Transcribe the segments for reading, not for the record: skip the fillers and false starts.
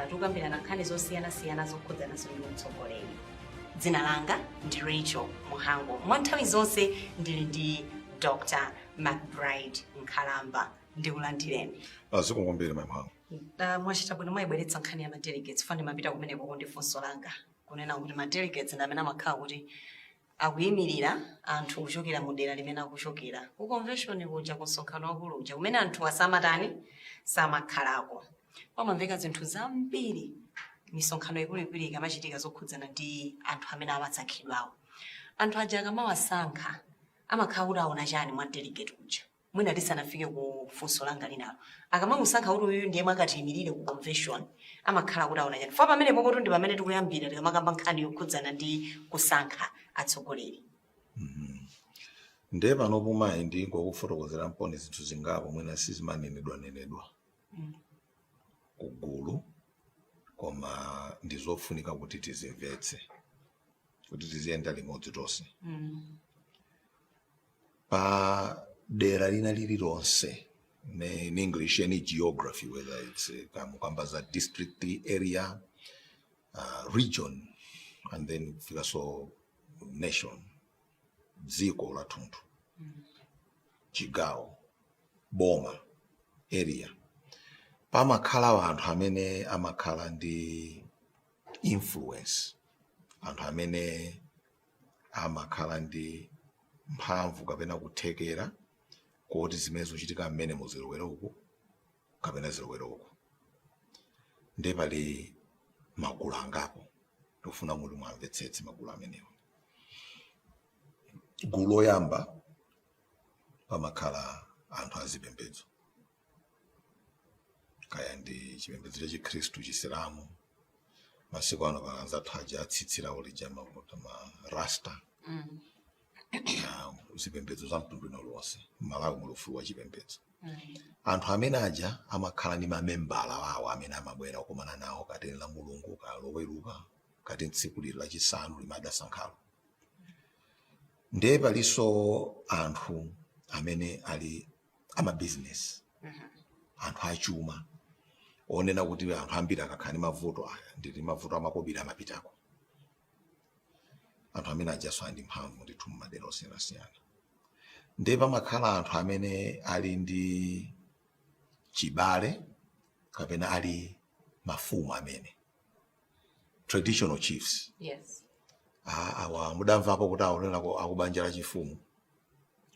tikhala tikukambirana nkhani zosiyanasiyana zokhudzana ndi utsogoleri. Dzina langa ndi Rachel Muhango. Mwa nthawi zonse ndili ndi Dr. McBride Nkhalamba. Ndikulandireni. Zikumbiri Muhango. Mwachita bwino mwayibweretsa nkhani ya madelegates fani mapita kumeneko ndi funso langa. Kunena kuti madelegates ndi amene amakhala kuti akuyimirira anthu kuchokera mu dera limene akuchokera. Ku convention kuja kusonkhano wakulu uja kumene anthu asamatani samakhalako. Pamamveka zinthu zambiri misonkhano ikuluikulu ikamachitika zokhudzana ndi anthu amene amatsankhidwawo. Anthu aja akamawasankha amakhala kuti aona chani mwa delegate uja. Mwina tisanafike ku funso langa linalo. Akamamusankha kuti uyu ndiye mwakatiyimirire ku convention amakhala kuti aona chani. Fa pamene pokotu ndi pamene tikuyambira tikamakamba nkhani yokhudzana ndi kusankha atsogoleri. Ndiye panopuma ndi ngokufotokozera mponi zinthu zingapo mwina sizimanenedwa kugulu koma ndizofunika kuti tizimvetse kuti tiziyenda limodzi tonse. Pa dera lina lililonse in English any geography, whether it's kamba za district, area, region, and then fika so nation, dziko la thunthu, chigawo, boma, area. Pamakhala anthu amene amakhala ndi influence, anthu amene amakhala ndi mphamvu kapena kuthekera kuti zimene zochitika mmene muzilowera uku kapena zilowera uku. Ndiye pali magulu angapo tofuna kuti mwamvetsetse magulu amenewo. Gulu loyamba pamakhala anthu azipembedzo, kaya ndi chipembedzo cha Chikhristu, Chisilamu, masiku ano pakanzathu aja atsitsira ulija makuta ma rasta. Zipembedzo za mtundu uliwonse Malawi mulufulu wa chipembedzo. Anthu amene aja amakhala ndi mamembala wawo amene amabwera kukumana nawo kati la Mulungu kaloweruka kati tsiku lachisanu limadasankhalo. Ndiye palinso anthu amene ali amabusiness, anthu achuma onena kuti anthu ambiri akakhala ndi mavuto aya nditi mavuto amakobira amapitako. Anthu amene ajaso andi mphamvu ndithu mmadera osiyanasiyana. Ndiye pamakhala anthu amene ali ndi chibale kapena ali mafumu amene traditional chiefs. Yes. Awa mudamvapo kuti aonera akubanja la chifumu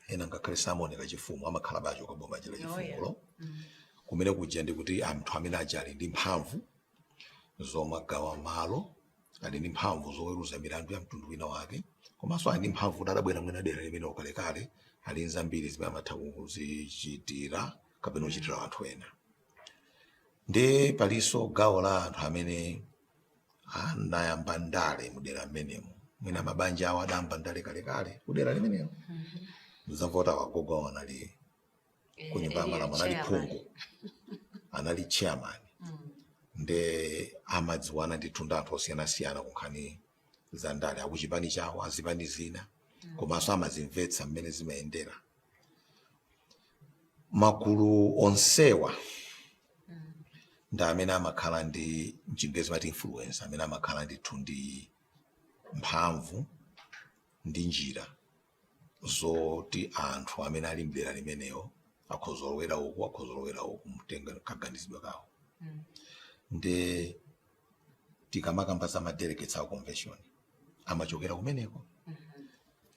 ena ngakhale samoneka chifumu amakhala bacho kwa boma la chifumulo. Kumene kuja ndi kuti anthu amene aja ali ndi mphamvu zomagawa malo, ali ndi mphamvu zoweruza milandu ya mtundu wina wake, komanso ali ndi mphamvu kuti adabwera mwina dera limene kalekale ali nzambiri zimene amatha kuzichitira kapena kuchitira anthu ena. Ndiye palinso gawo la anthu amene anayamba ndale mudera mmenemo, mwina mabanja awo adayamba ndale kalekale kudera limenelo. Muzamvota wagogo anali kunyumba ya malamulo, anali phungu, anali chairman. Nde amadziwana ndithu ndi anthu osiyanasiyana kunkhani za ndale, akuchipani chawo azipani zina, komanso amazimvetsa mmene zimayendera. Magulu onsewa ndi amene amakhala ndi mchingezi mati influence, amene amakhala ndithu ndi mphamvu ndi njira zoti anthu amene ali mdera limeneyo akhozolowera uku mtenga kaganizidwa kawo. Nde tikamakamba za madelegates a convention amachokera kumeneko.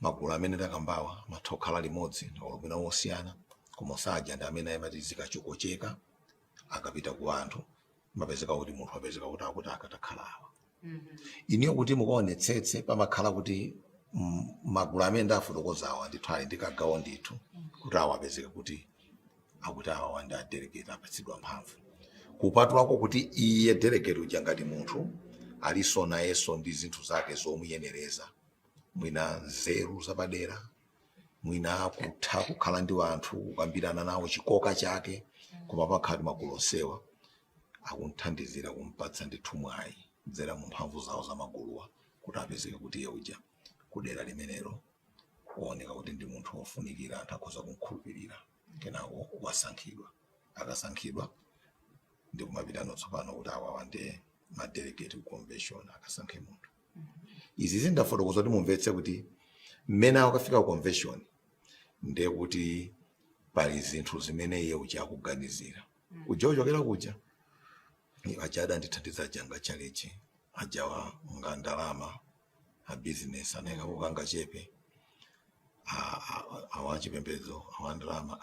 Magulu amene takambawa mathokhala limodzi olumina wosiyana, koma osaja ndi amene amati zikachokocheka akapita ku anthu mapezeka kuti munthu apezeka kuti akuti akatakhalawa. Iniyo kuti mukaonetsetse pamakhala kuti magulu amene ndafotokozawa ndithu ali ndikagawo ndithu kuti awo apezeka kuti akuti awa ndi adelegate apatsidwa mphamvu. Kupatulako kuti iye delegate uja ngati munthu aliso nayeso ndi zinthu zake zomuyenereza, mwina nzeru zapadera, mwina kutha kukhala ndi anthu kukambirana nawo chikoka chake, koma pakhali magulu onsewa akunthandizira kumpatsa ndithu mwayi kudzera mu mphamvu zawo za maguluwa kuti apezeke kuti iye uja kudera limenelo kuoneka kuti ndi munthu wofunikira, anthu akhoza kumkhulupirira, kenako wasankhidwa. Akasankhidwa ndikumapitano tsopano kuti awawa ndi madelegate ku convention akasankhe munthu. Izi zindafotokoza kuti mumvetse kuti mmene akafika ku convention ndiye kuti pali zinthu zimene iye uja akuganizira uja uchokera kuja aja adandithandiza ajanga chalechi ajawa nga ndalama a business aneka kukanga chepe awachipembedzo awandalama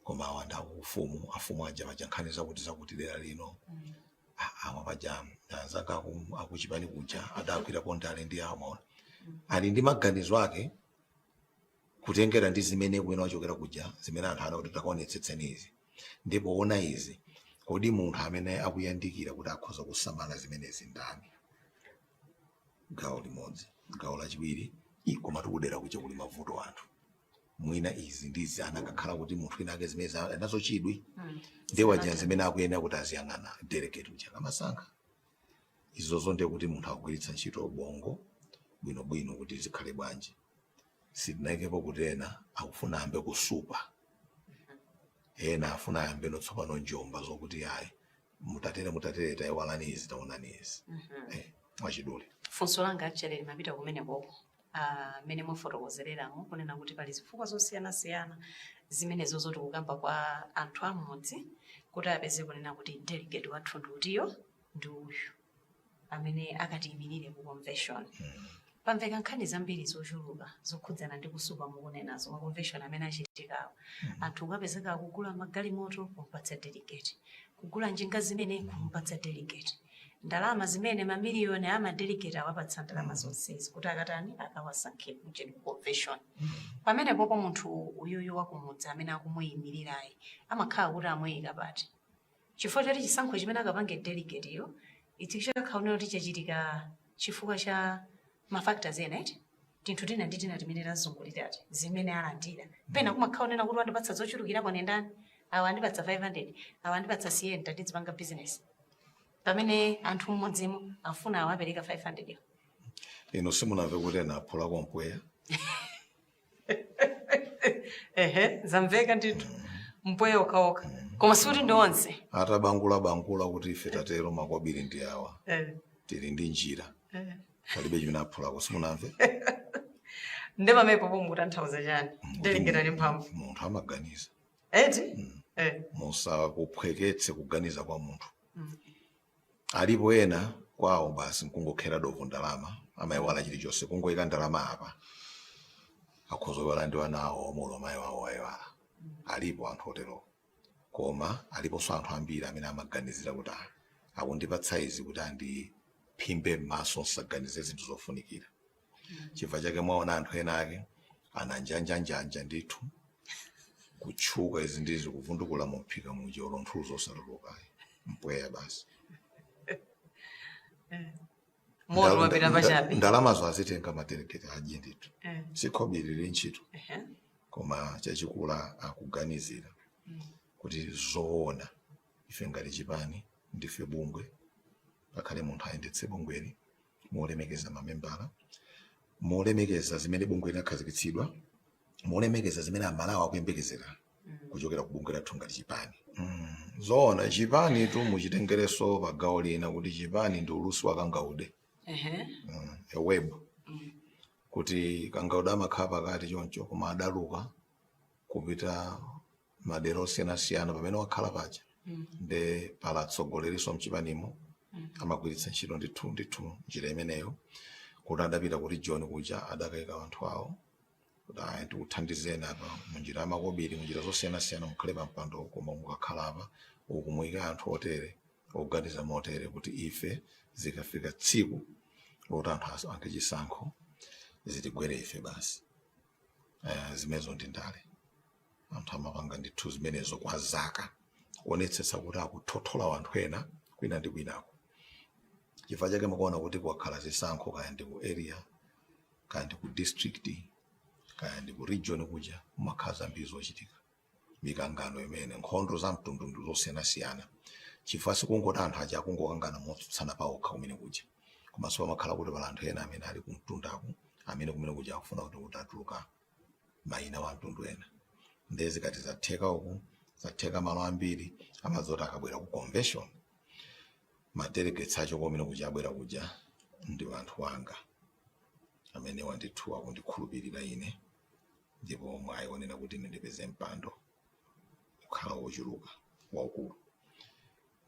koma awanda ufumu afumu aja vajankhaniza kuti zakuti dera lino amwe paja zaka akuchipani kuja adakwira pondale ndi amaona ali ndi maganizo ake kutengera ndi zimene kwina wachokera kuja zimene anthu ana kuti takaonetsetseni izi ndipo ona izi kodi munthu amene akuyandikira kuti akhoza kusamala zimenezi ndani. Gawo limodzi. Gawo lachiwiri koma tikudera kuja kuli mavuto anthu mwina izi ndizi anakakhala kuti munthu ina ake zimene anazo chidwi ndiye waja zimene akuyenda kuti aziyang'ana delegate uja kamasankha. Izozo ndiye kuti munthu akugwiritsa ntchito ubongo bwinobwino kuti zikhale bwanji. Sitinaikepo kuti ena akufuna ambe kusupa ena afuna ambe notsopano njomba zokuti ayi mutatere tayiwalani izi taonani izi mwachidule. Funso langa actually limapita kumeneko mmene mwafotokozereramo kunena kuti pali zifukwa zosiyanasiyana zimenezo zoti kukamba kwa anthu amodzi kuti apeze kunena kuti delegate wathu ndiutiyo ndi uyu amene akatiyimirire ku convention. Pamveka nkhani zambiri zochuluka zokhudzana ndi kusupa mukunenazo ma convention amene achitikawo. Anthu ukapezeka akugula magalimoto kumpatsa delegate, kugula njinga zimene kumpatsa delegate, ndalama zimene mamiliyoni ama delegate awapatsa ndalama zonsezi kuti akatani akawasankhe kuchedi ku convention. Pamene popo munthu uyuyu wakumudzi amene akumuyimirirayi amakhala kuti amuyika pati chifukwa choti chisankho chimene akapange delegate yo ichi chakhaonera kuti chachitika chifukwa cha mafactors ena tinthu tina ndi tina timene tazungulirati zimene alandira pena kumakhaonera kuti wandipatsa zochulukirapo nendani awa andipatsa 500 awa andipatsa CN tadzipanga business pamene anthu mmodzimu afuna awapereka 500 ino simunamve kuti ena aphula kompweya zamveka ndithu mpweya okhaokha koma sikuti ndi onse atabangula kuti ife tatero makwabiri ndi awa tili ndi njira palibe chimene aphulako simunamve ndi pamene mukutanthauza chani delegate ali mphamvu munthu amaganiza eti musakuphweketse kuganiza kwa munthu alipo ena kwawo basi nkungokhera dovu ndalama amayiwala chilichonse kungoyika ndalama apa akhoza kuyiwala ndi wana awo mulo mayi wawo ayiwala alipo anthu otero koma aliponso anthu ambiri amene amaganizira kuti akundipatsa izi kuti andiphimbe m'maso nsaganize zinthu zofunikira chifukwa chake mwaona anthu ena ake ananjanjanjanja ndithu kutchuka izi ndizi kuvundukula muphika muja olonthulo zosatulukayi mpweya basi ndalamazo azitenga madelegate adye ndithu sikhobiri lili ntchito koma chachikula akuganizira kuti zoona ife ngati chipani ndife bungwe pakhale munthu ayendetse bungweli molemekeza mamembala molemekeza zimene bungwe linakhazikitsidwa molemekeza zimene amalawa akuyembekezera kuchokera ku bungwe lathu ngati chipani. Zoona chipani tu muchitengereso pa gawo lina kuti chipani ndi ulusi wa kangaude web kuti kangaude amakhala pakati choncho koma adaluka kupita madera osiyanasiyana pamene wakhala paja nde pala atsogoleriso mchipanimo amagwiritsa ntchito ndithu njira imeneyo kuti adapita kuti John kuja adakayika anthu awo kuti ndikuthandizeni apa munjira amakobiri munjira zosiyanasiyana mukhale pa mpando koma mukakhala apa ukumuyika anthu otere oganiza motere kuti ife zikafika tsiku loti anthu ange chisankho zitigwere ife basi zimenezo ndi ndale anthu amapanga ndithu zimenezo kwa zaka kuonetsetsa kuti akuthothola anthu ena kwina ndi kwinako chifukwa chake mukuona kuti kwakhala zisankho kaya ndi ku area kaya ndi ku district kaya ndi ku region kuja mumakhala zambiri zochitika mikangano imene nkhondo za mtundu zosiyanasiyana chifukwa sikungoti anthu aja akungokangana motsutsana pawokha kumene kuja komanso pamakhala kuti pala anthu ena amene ali kumtundaku amene kumene kuja akufuna kuti atuluka mayina wa mtundu ena ndezi kati zatheka uku zatheka malo ambiri amazoti akabwera ku convention madelegates acho komene kuja abwera kuja ndi anthu wanga amene wandithu akundikhulupirira ine ndipo mwayi onena kuti ine ndipeze mpando kukhala wochuluka waukulu.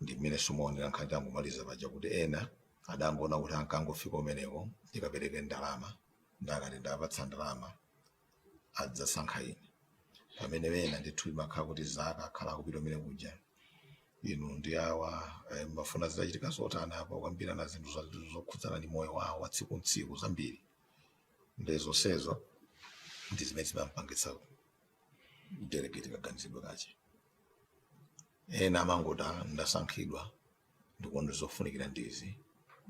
Ndi mmene simuonera nkhani tangomaliza paja kuti ena adangoona kuti ankangofika umeneko ndikapereke ndalama ndakati ndapatsa ndalama adzasankha ine, pamene wena ndithu imakhala kuti zaka akhala akupita umene kuja inu ndi awa mafuna zidachitika zotani apa kwambirana zinthu zokhudzana ndi moyo wawo wa tsiku ntsiku zambiri. Ndi zonsezo ndi zimene zimampangitsa delegate kaganizidwe kache. Ena amangota ndasankhidwa ndikuona zofunikira ndizi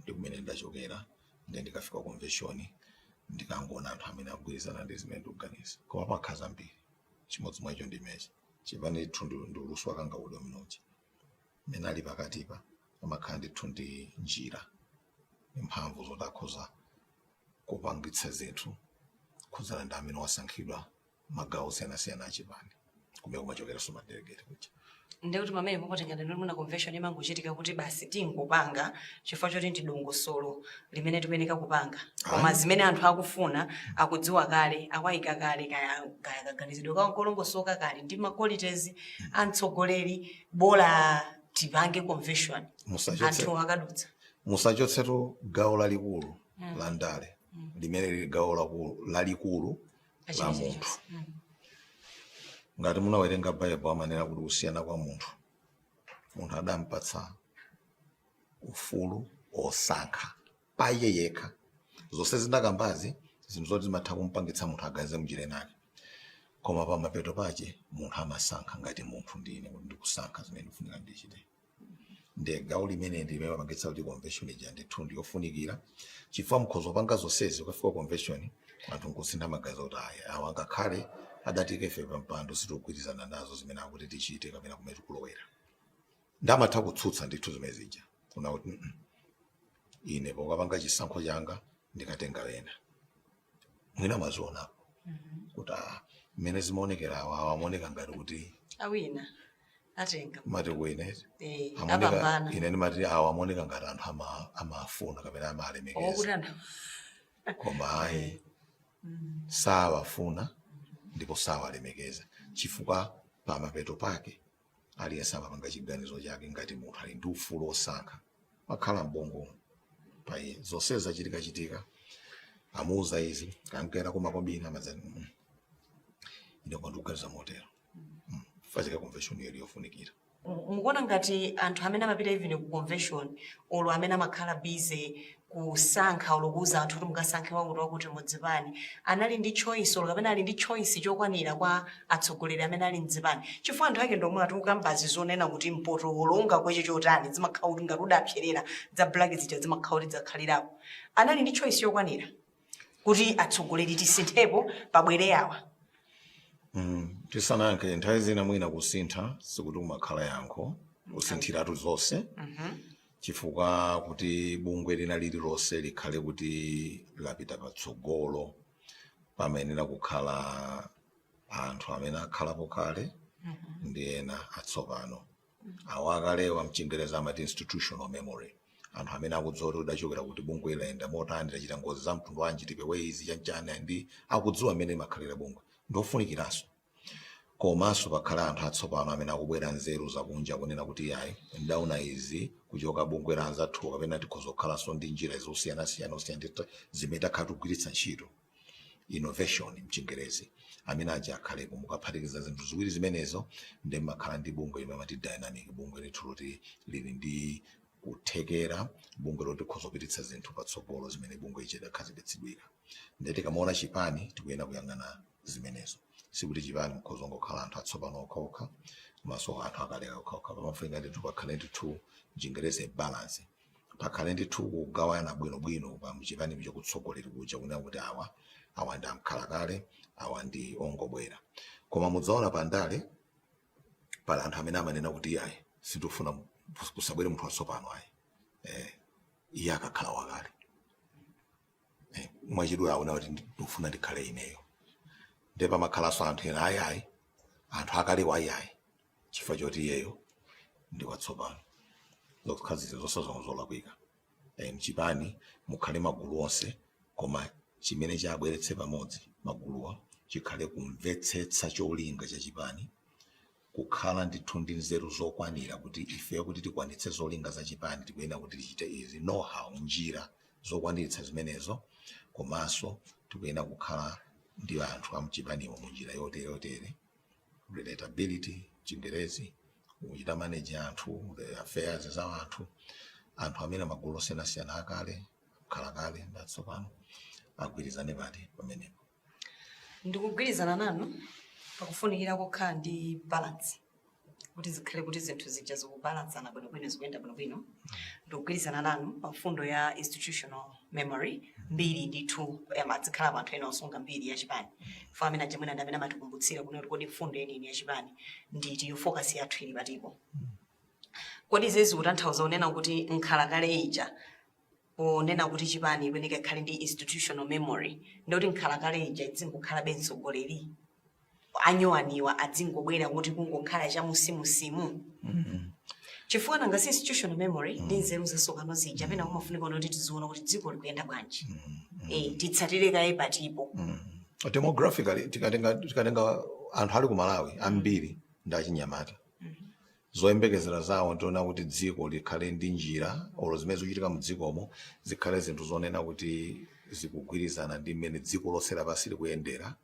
ndi kumene ndachokera ndi ndikafika convention ndikangoona anthu amene akugwirizana ndi zimene ndikuganiza koma pakhala zambiri chimodzi mwacho ndimechi chipani thundu ndi uluso wakanga uli mnochi mene ali pakatipa amakhala ndithu ndi njira imphamvu zotakhoza kupangitsa zinthu khudzana ndi amene wasankhidwa magawo osiyanasiyana achipani kumene kumachokera so madelegate kuja. Ndi kuti pamene popotengana ndi muna convention imangochitika kuti basi tingopanga chifukwa choti ndi dongosolo limene timeneka kupanga koma zimene anthu akufuna akudziwa kale awayika kale kaya kaganizidwe kawo kolongosoka kale ndi ma qualities antsogoleri bola tipange convention anthu akadutsa musachotsetu gawo lalikulu la ndale limene lili gawo lalikulu la munthu. Ngati munawerenga Bible amanena kuti kusiyana kwa munthu adampatsa ufulu osankha pa iye yekha. Zonse zinakambazi zinthu zoti zimatha kumpangitsa munthu aganize mnjira inake koma pa mapeto pache munthu amasankha ngati munthu ndine kuti ndikusankha zimene ndikufunika ndichite. Ndi gawo limene limapangitsa kuti convention ija ndithu ndiyofunikira chifukwa mukhoza kupanga zonsezi ukafika convention anthu nkusintha magazi oti awa ngakhale adatike ife pampando sitikugwirizana nazo zimene akuti tichite kapena kumene tikulowera ndamatha kutsutsa ndithu zimene zija kuna kuti ine pokapanga chisankho changa ndikatenga wena mwina mazionapo kuti mmene zimaonekera awa amaoneka ngati kuti awina atenga mati kuine apambana ine ndimati awa amaoneka ngati anthu amafuna kapena amalemekeza koma ayi sawafuna ndipo sawalemekeza chifukwa pa mapeto pake aliyense amapanga chiganizo chake ngati munthu ali ndi ufulu osankha makhala mbongo pa iye. Zonse zachitika amuuza izi kankera kumakobina amadzani ine kwandikuganiza motero fazika convention iyo yofunikira. Mukuona ngati anthu amene amapita even ku convention olo amene amakhala busy kusankha olokuza anthu kuti mukasankhe wakuti mudzipani anali ndi choice olo kapena ali ndi choice chokwanira kwa atsogoleri amene ali mdzipani chifukwa anthu ake ndomwe atukambazi zonena kuti mpoto olonga kweche chotani zimakhala kuti ngati udapserera za black zija zimakhala kuti zakhalirapo anali ndi choice yokwanira kuti atsogoleri tisinthepo pabwere awa. Tisanankhe nthawi zina mwina kusintha sikuti kumakhala yankho kusinthiratu zonse chifukwa kuti bungwe lina lililonse likhale kuti lapita patsogolo pamenera kukhala anthu amene akhalapo kale ndi ena atsopano awakalewa mchingereza amati institutional memory anthu amene akudziwa kuti udachokera kuti bungwe layenda motani tachita ngozi za mtundu wanji tipewe izi chanchana ndi akudziwa amene makhalira bungwe ndofunikiranso komanso pakhala anthu atsopano amene akubwera nzeru zakunja kunena kuti yayi ndauna izi kuchoka bungwe la anzathu kapena tikhoza kukhalanso ndi njira zosiyanasiyana zimene takhala tikugwiritsa ntchito innovation mchingerezi amene aja akhalepo mukaphatikiza zinthu ziwiri zimenezo ndi makhala ndi bungwe limene amati dynamic bungwe lithu loti lili ndi kuthekera bungwe loti tikhoza kupititsa zinthu patsogolo zimene bungwe ichi lidakhazikitsidwira. Ndi tikamaona chipani tikuyenda kuyang'ana zimenezo sikuti chipani mukhoza ngokhala anthu atsopano okhaokha komanso anthu akaleka okhaokha pamafunika ndithu pakhale ndithu mchingereza balance pakhale ndithu kugawana bwinobwino pa mchipani chakutsogoleri kuja kunena kuti awa ndi amkhala kale awa ndi ongobwera koma mudzaona pandale pali anthu amene amanena kuti ayi sitifuna kusabwere munthu watsopano ayi iye akakhala wakale mwachidwe aona kuti ndifuna ndikhale ineyo ndipo pamakhalanso anthu ena ayi anthu akalewa ayi chifukwa choti iyeyo ndi watsopano. zokhazikitsa zosazonga zolakwika. Mchipani mukhale magulu onse, koma chimene chabweretse pamodzi maguluwa chikhale kumvetsetsa cholinga cha chipani, kukhala ndithu ndi nzeru zokwanira kuti ife kuti tikwanitse zolinga za chipani tikuyenera kuti tichite izi, know-how, njira zokwaniritsa zimenezo, komanso tikuyenera kukhala ndi anthu amchipanimo munjira yotere, relatability Chingerezi, kuchita manage anthu, the affairs za anthu amene magulu osiyanasiyana akale kukhala kale ndatsopano agwirizane pati pamenepo. Ndikugwirizana nanu pakufunikira kukhala ndi balance, kuti zikhale kuti zinthu zija zikubalansana bwinobwino zikuyenda bwinobwino. Ndikugwirizana nanu pa mfundo ya institutional memory, mbiri ndithu amadzikhala anthu ena osunga mbiri ya chipani. Fa amene ajamwena ndi amene amatikumbutsira kuti kodi mfundo yenini ya chipani nditi focus yathu ili patipo. Kodi zezi kutanthauza unena kuti nkhalakale ija onena kuti chipani ikuyeneka ikhale ndi institutional memory, ndikuti nkhalakale ija izingokhala bensogoleri anyowaniwa adzingobwera kuti kungokhala cha musimusimu. Chifukwa nanga si institutional memory ndi nzeru zasokano zija amene kumafunika kuti tiziona kuti dziko likuyenda bwanji, titsatire kaye patipo. Demographically tikatenga anthu ali ku Malawi ambiri ndi achinyamata, zoyembekezera zawo ndiona kuti dziko likhale ndi njira olo zimene zikuchitika mu dzikomo zikhale zinthu zonena kuti zikugwirizana ndi mmene dziko lonse lapansi likuyendera,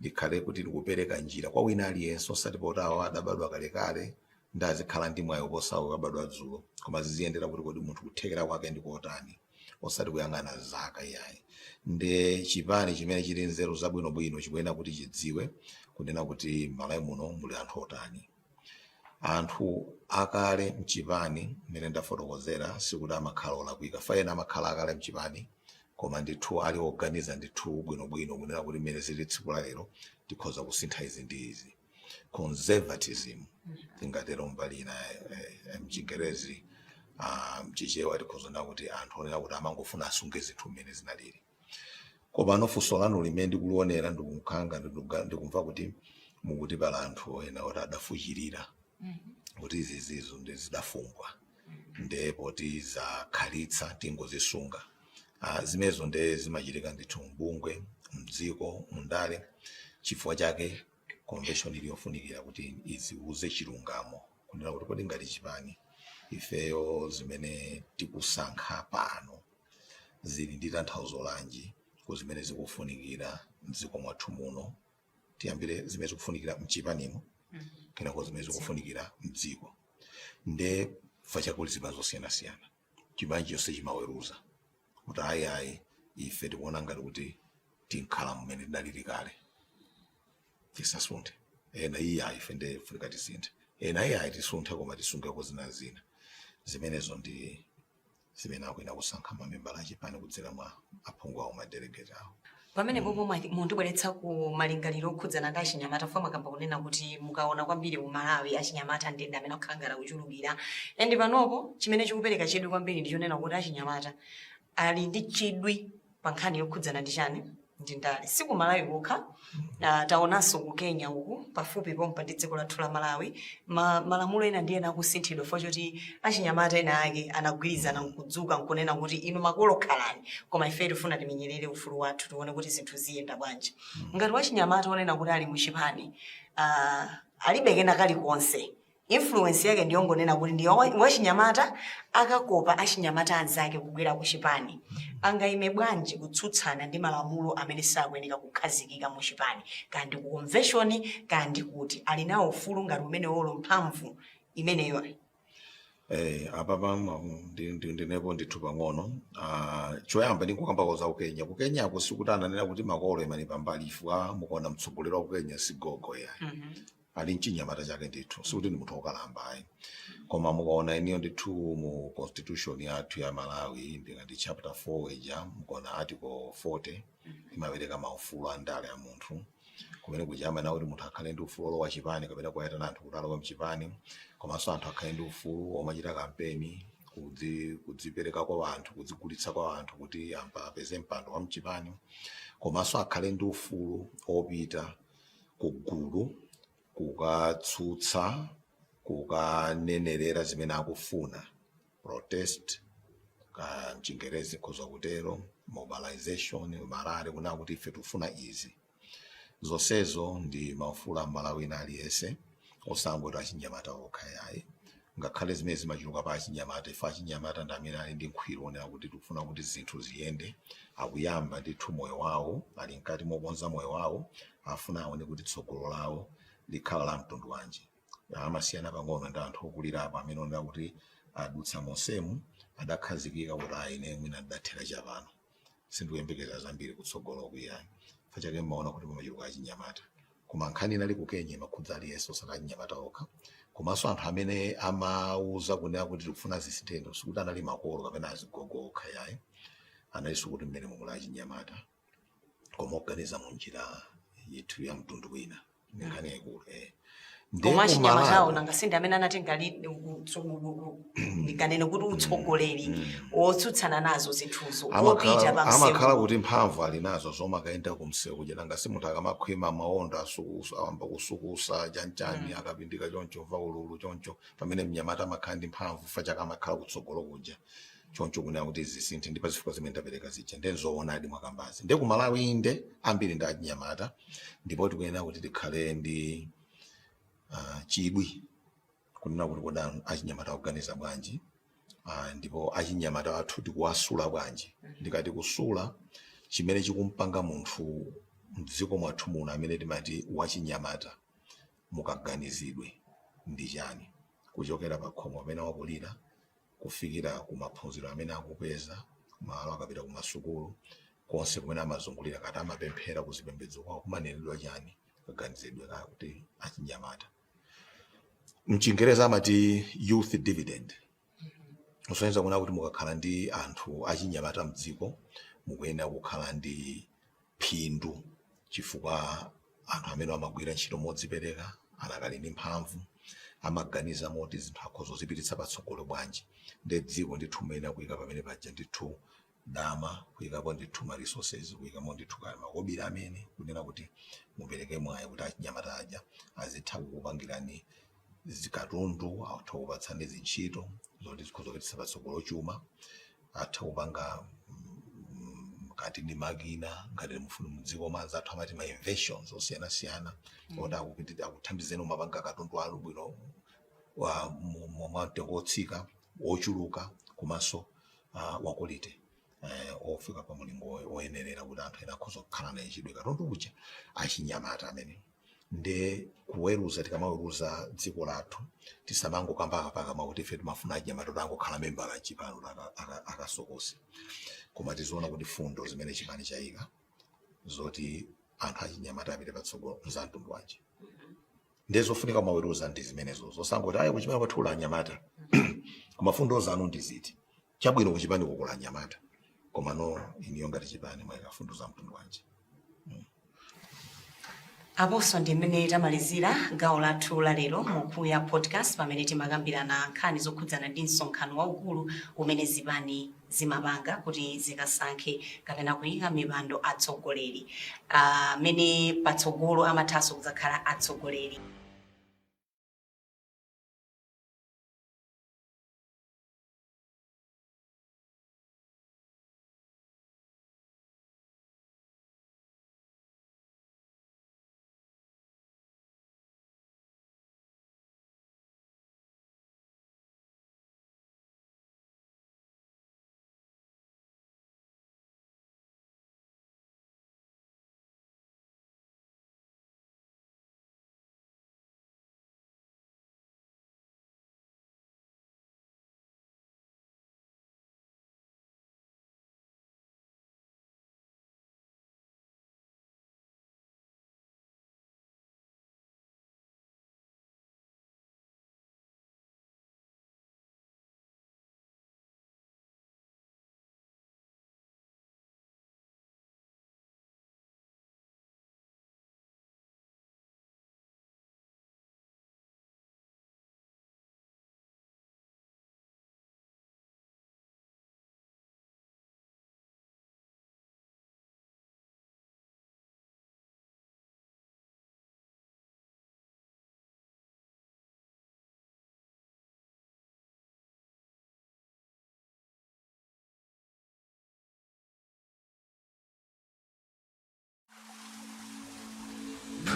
likhale kuti likupereka njira kwa wina aliyense, osati potawo adabadwa kalekale ndi azikhala ndi mwayi oposawo kabadwa dzulo, koma ziziyendera kuti kodi munthu kuthekera kwake ndi kotani, osati kuyang'ana zaka iyayi. Ndi chipani chimene chili nzeru zabwinobwino chikuyenera kuti chidziwe kunena kuti Malawi muno muli anthu otani. Anthu akale mchipani mmene ndafotokozera sikuti amakhala olakwika, faena amakhala akale mchipani, koma ndithu ali oganiza ndithu bwinobwino kunena kuti mmene zili tsiku la lero tikhoza kusintha izi ndi izi. Conservatism tingatero mbali ina mchingerezi, mchichewa tikhozona kuti anthu onena kuti amangofuna asunge zinthu mmene zinalili. Koma funso lanu limene ndikulionera ndikukhanga ndikumva kuti mukuti pala anthu ena oti adafuchirira kuti izizizo ndi zidafungwa ndipo tizakhalitsa tingozisunga. Zimenezo ndi zimachitika ndithu mbungwe mdziko mundale, chifukwa chake convention iliyofunikira kuti iziuze chilungamo kunena kuti kodi ngati chipani ifeyo zimene tikusankha pano zili ndi tanthauzo lanji ku zimene zikufunikira mdziko mwathu muno. Tiyambire zimene zikufunikira mchipanimo, kenako zimene zikufunikira mdziko. Nde fa chakuli zipanzo zosiyanasiyana, chipani chonse chimaweruza kuti ayi ife tikuona ngati kuti tinkhala mmene tidalili kale tisasunthe, ena iyayi ife ndifunika tisinthe, ena iyayi tisunthe koma tisungeko zina zimenezo ndi zimene akuyenera kusankha mamembala achipani kudzera mwa aphungu awo madelegate awo. Pamene popo mundibweretsa ku malingaliro okhudzana ndi achinyamata, foma kamba kunena kuti mukaona kwambiri mu Malawi achinyamata ndi amene akukhala kuchulukira, and panopo chimene chikupereka chidwi kwambiri ndi chonena kuti achinyamata ali ndi chidwi pa nkhani yokhudzana ndi chani ndi ndale. Si ku Malawi kokha, taonanso ku Kenya uku pafupi pompa ndi dziko lathu la Malawi, malamulo ena ndi ena akusinthidwa fo choti achinyamata ena ake anagwirizana nkudzuka nkunena kuti inu makolo khalani, koma ife tifuna timenyerere ufulu wathu tione kuti zinthu ziyenda bwanji. Ngati wachinyamata onena kuti ali muchipani, alibe kena kalikonse, influence yake ndiyongonena kuti ndi wachinyamata akakopa achinyamata anzake kubwera kuchipani, angaime bwanji kutsutsana ndi malamulo amene sakuyenera kukhazikika mu chipani, kandi ku convention kandi kuti ali nawo ufulu ngati umene wolo mphamvu imeneyo. Apapa ndinepo ndithu pang'ono. Choyamba ndikukamba za Kenya. Ku Kenya ako sikuti ananena kuti makolo emani pambali ifwa mukuona mtsogoleri wa Kenya sigogo ya. Ali mchinyamata chake ndithu, sikuti ndi munthu wokalamba ayi. Koma mukaona iniyo ndithu mu constitution yathu ya Malawi ndingati chapter 4 ija mukuona article 40 imapereka maufulu a ndale ya munthu, kumene kujama na kuti munthu akhale ndi ufulu wa chipani kapena kuyitana anthu kuti alowe mchipani, komanso anthu akhale ndi ufulu omachita kampeni kudzipereka kwa anthu, kudzigulitsa kwa anthu kuti apeze mpando wa mchipani, komanso akhale ndi ufulu opita kugulu kukatsutsa kukanenerera zimene akufuna protest ka mchingerezi khoza kutero mobilization marare kuna kuti ife tufuna izi zonsezo ndi maufulu a Malawi ina aliyese osangoti achinyamata okha yayi ngakhale zimene zimachuluka pa achinyamata ife achinyamata ndi amene ali ndi nkhwiro onena kuti tikufuna kuti zinthu ziyende akuyamba ndithu moyo wawo ali mkati mokonza moyo wawo afuna aone kuti tsogolo lawo likhala la mtundu wanji amasiyana pang'ono ndi anthu okulirapo amene onena kuti adutsa monsemu adakhazikika kuti aine mwina ndidathera chapano sindikuyembekeza zambiri kutsogolo kuyani fachake mmaona kuti pamachuluka achinyamata koma nkhani inali ku Kenya imakhudza aliyense osaka achinyamata okha komanso anthu amene amauza kunena kuti tikufuna zisinthe sikuti anali makolo kapena azigogo okha yayi analinso kuti mmene mumula achinyamata koma oganiza mu njira yethu ya mtundu wina nkhani yaikulu koma achinyamatawo nangasindi amene anati ndikanene kuti utsogoleri otsutsana nazo zinthuzo opita pamsewu amakhala kuti mphamvu ali nazo zoma akaenda kumsewu kuja nangasi munthu akamakhwima mawondo asukusa awamba kusukusa chanchani akapindika choncho vaululu choncho pamene mnyamata amakhala ndi mphamvu fachaka amakhala kutsogolo kuja choncho kunena kuti zisinthe ndi pazifukwa zimene ndapereka zija ndenzoonadi mwakambazi ndi ku Malawi inde ambiri ndi achinyamata ndipo tikuyenera kuti tikhale ndi chidwi kunena kuti koda achinyamata kuganiza bwanji ndipo achinyamata athu tikuwasula bwanji ndikati kusula chimene chikumpanga munthu mdziko mwathu muno amene timati wachinyamata mukaganizidwe ndi chani kuchokera pa khomo amene wakulira kufikira kumaphunziro amene akupeza malo akapita kumasukulu konse kumene amazungulira kati amapemphera kuzipembedzo kwawo kumanenedwa chani kaganizidwe ka kuti achinyamata mchingereza amati youth dividend usonyeza kuna kuti mukakhala ndi anthu achinyamata mdziko mukuyenera kukhala ndi phindu chifukwa anthu amene amagwira ntchito modzipereka anakali ndi mphamvu amaganiza moti zinthu akhoza zipititsa patsogolo bwanji ndi dziko ndithu mene kuyika pamene paja ndithu dama kuyikapo ndithu ma resources kuyikamo ndithu makobiri amene kunena kuti mupereke mwayi kuti achinyamata aja azitha kukupangirani zikatundu atha kupatsani zintchito zoti zikhoza kupititsa patsogolo chuma atha kupanga kati ni makina ngati mufuna mdziko manza athu amati ma inventions osiyana-siyana oti akuthandizeni mumapanga katundu anu bwino mwatengo otsika ochuluka komanso wakulite ofika pa mulingo oyenerera kuti anthu ena akhoza kukhala naye chidwi katundu kuja achinyamata amene ndi kuweruza tikamaweruza dziko lathu tisamangokamba pakama kuti ife timafuna achinyamata kuti angokhala membala a chipani akasokosi koma tizoona kuti fundo zimene chipani chayika zoti anthu achinyamata apite patsogolo za mtundu wanji ndezofunika kumaweruza ndi zimenezo zosangoti ayi kuchipani kwathu anyamata koma fundo zanu ndi ziti chabwino kuchipani kukula anyamata koma no iniyo ngati chipani mwayika fundo za mtundu wanji aponso ndi mmene tamalizira gawo lathu la lero mukuya podcast pamene timakambirana nkhani zokhudzana ndi msonkhano waukulu umene zipani zimapanga kuti zikasankhe kapena kuyika mipando atsogoleri amene patsogolo amathanso kudzakhala atsogoleri.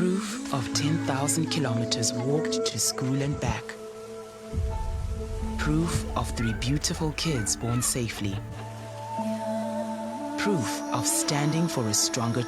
Proof of 10,000 kilometers walked to school and back. Proof of 3 beautiful kids born safely. Proof of standing for a stronger